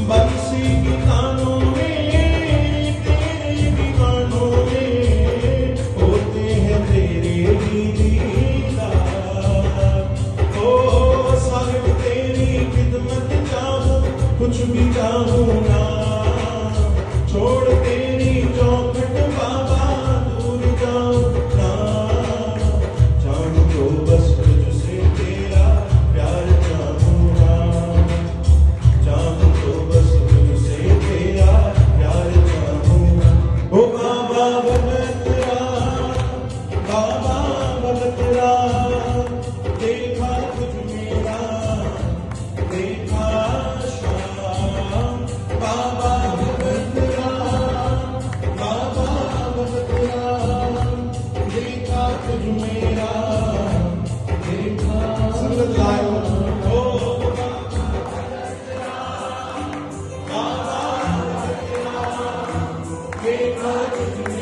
बंसी की तानों में तेरे दीवानों में होते हैं तेरे ही दीदार। ओ साहिब तेरी खिदमत चाहूं, कुछ भी चाहूं ना, छोड़ तेरी चौखट बाबा दूर जाऊं ना। जानू तो बस तुझसे तेरा प्यार चाहूंगा, जानू तो बस तुझसे तेरा प्यार चाहूंगा। ओ बाबा बलतरा, बाबा बलतरा, देखा तुझ मेरा, देखा शाम। बाबा बलतरा, बाबा बलतरा, देखा तुझ मेरा, देखा। संगत लायो ओ बाबा बलतरा, देखा तुझ मेरा।